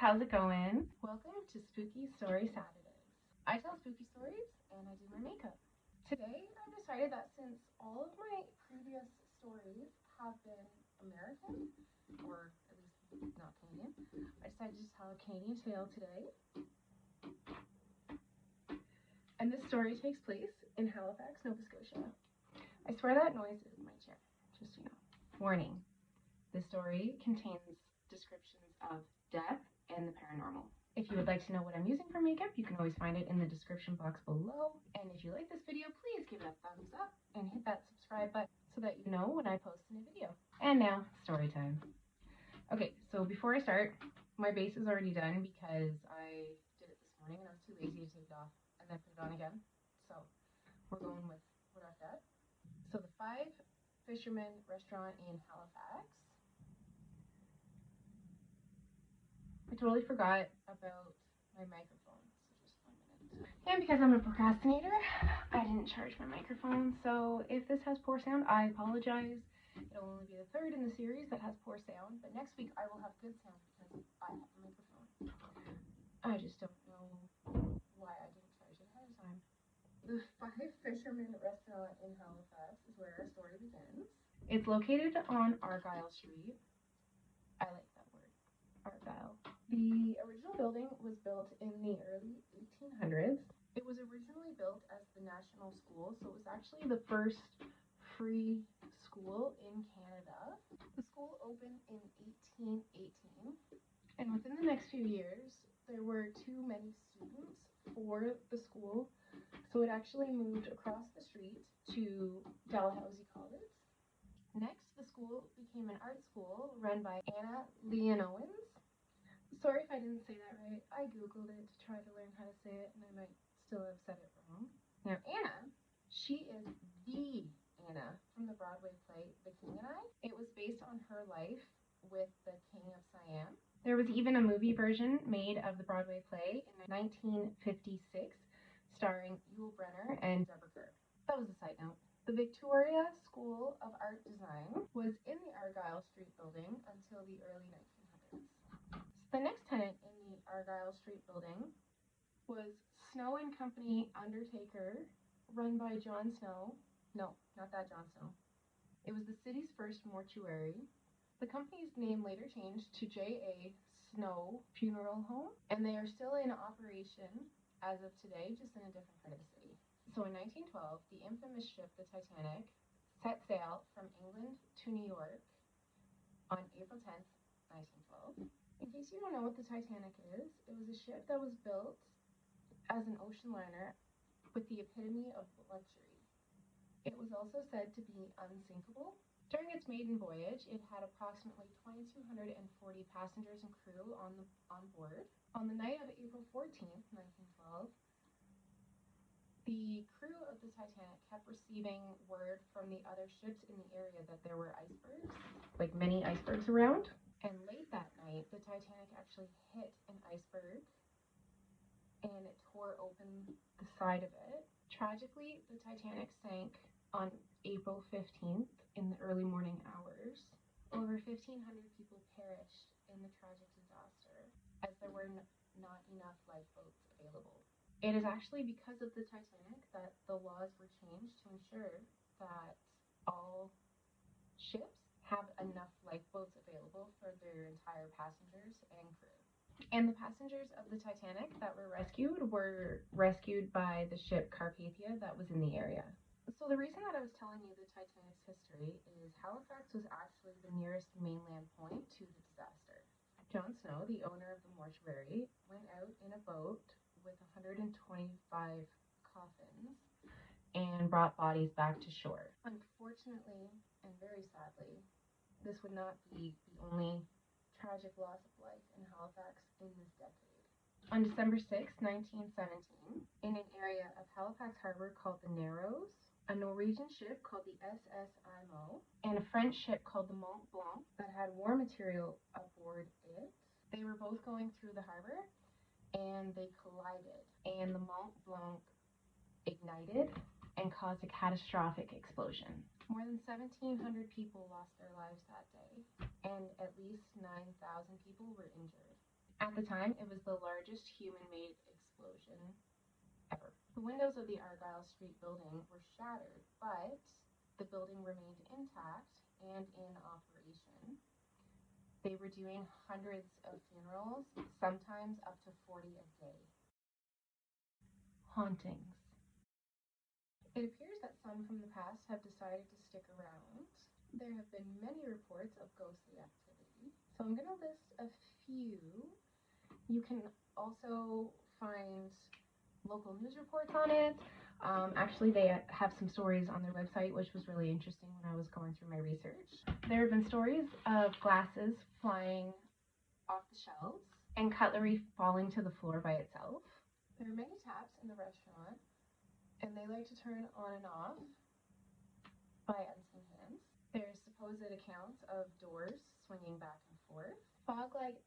how's it going? Welcome to Spooky Story Saturdays. I tell spooky stories and I do my makeup. Today I've decided that since all of my previous stories have been American, or at least not Canadian, I decided to just tell a Canadian tale today. And this story takes place in Halifax, Nova Scotia. I swear that noise is my chair, just so you know. Warning, this story contains descriptions of death and the paranormal. If you would like to know what I'm using for makeup, you can always find it in the description box below. And if you like this video, please give it a thumbs up and hit that subscribe button so that you know when I post a new video. And now, story time. Okay, so before I start, my base is already done because I did it this morning and I was too lazy to take it off and then put it on again. So we're going with what I've got. So the Five Fishermen restaurant in Halifax. I totally forgot about my microphone, so just 1 minute. And because I'm a procrastinator, I didn't charge my microphone, so if this has poor sound, I apologize. It'll only be the third in the series that has poor sound, but next week I will have good sound because I have a microphone. I just don't know why I didn't charge it ahead of time. The Five Fishermen restaurant in Halifax is where our story begins. It's located on Argyle Street. I like that word, Argyle. The original building was built in the early 1800s. It was originally built as the National School, so it was actually the first free school in Canada. The school opened in 1818, and within the next few years, there were too many students for the school, so it actually moved across the street to Dalhousie College. Next, the school became an art school run by Anna Leonowens. Sorry if I didn't say that right. I googled it to try to learn how to say it, and I might still have said it wrong. Now, Anna, she is the Anna from the Broadway play The King and I. It was based on her life with the King of Siam. There was even a movie version made of the Broadway play in 1956, starring Yul Brynner and Deborah Kerr. That was a side note. The Victoria School of Art Design was in the Argyle Street building until the early 1900s. The next tenant in the Argyle Street building was Snow and Company Undertaker, run by John Snow. No, not that John Snow. It was the city's first mortuary. The company's name later changed to J.A. Snow Funeral Home, and they are still in operation as of today, just in a different part of the city. So in 1912, the infamous ship, the Titanic, set sail from England to New York on April 10th, 1912. In case you don't know what the Titanic is, it was a ship that was built as an ocean liner with the epitome of luxury. It was also said to be unsinkable. During its maiden voyage, it had approximately 2,240 passengers and crew on board. On the night of April 14th, 1912, the crew of the Titanic kept receiving word from the other ships in the area that there were icebergs, like many icebergs around. And late that night, the Titanic actually hit an iceberg and it tore open the side of it. Tragically, the Titanic sank on April 15th in the early morning hours. Over 1,500 people perished in the tragic disaster as there were not enough lifeboats available. It is actually because of the Titanic that the laws were changed to ensure that all ships have enough lifeboats available for their entire passengers and crew. And the passengers of the Titanic that were rescued by the ship Carpathia that was in the area. So the reason that I was telling you the Titanic's history is Halifax was actually the nearest mainland point to the disaster. John Snow, the owner of the mortuary, went out in a boat with 125 coffins and brought bodies back to shore. Unfortunately, and very sadly, this would not be the only tragic loss of life in Halifax in this decade. On December 6, 1917, in an area of Halifax Harbour called the Narrows, a Norwegian ship called the SS Eyebrow and a French ship called the Mont Blanc that had war material aboard it, they were both going through the harbor and they collided, and the Mont Blanc ignited and caused a catastrophic explosion. More than 1,700 people lost their lives that day, and at least 9,000 people were injured. At the time, it was the largest human-made explosion ever. The windows of the Argyle Street building were shattered, but the building remained intact and in operation. They were doing hundreds of funerals, sometimes up to 40 a day. Hauntings. It appears that some from the past have decided to stick around. There have been many reports of ghostly activity, so I'm going to list a few. You can also find local news reports on it. Actually, they have some stories on their website, which was really interesting when I was going through my research. There have been stories of glasses flying off the shelves and cutlery falling to the floor by itself. There are many taps in the restaurant, and they like to turn on and off by unseen hands. There's supposed accounts of doors swinging back and forth. Fog-like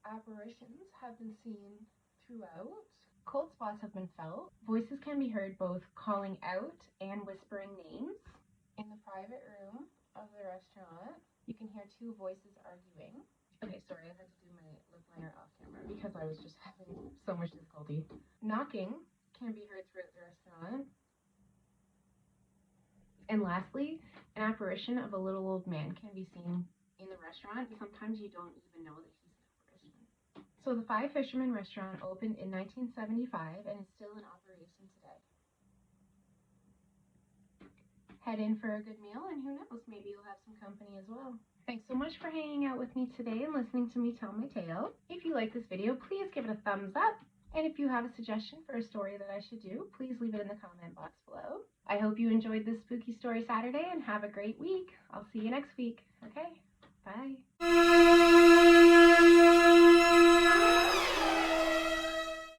apparitions have been seen throughout. Cold spots have been felt. Voices can be heard both calling out and whispering names. In the private room of the restaurant, you can hear two voices arguing. Okay, sorry, I had to do my lip liner off camera because I was just having so much difficulty. Knocking can be heard throughout the restaurant. And lastly, an apparition of a little old man can be seen in the restaurant. Sometimes you don't even know that he's an apparition. So the Five Fishermen restaurant opened in 1975 and is still in operation today. Head in for a good meal, and who knows, maybe you'll have some company as well. Thanks so much for hanging out with me today and listening to me tell my tale. If you like this video, please give it a thumbs up. And if you have a suggestion for a story that I should do, please leave it in the comment box below. I hope you enjoyed this Spooky Story Saturday and have a great week. I'll see you next week. Okay, bye.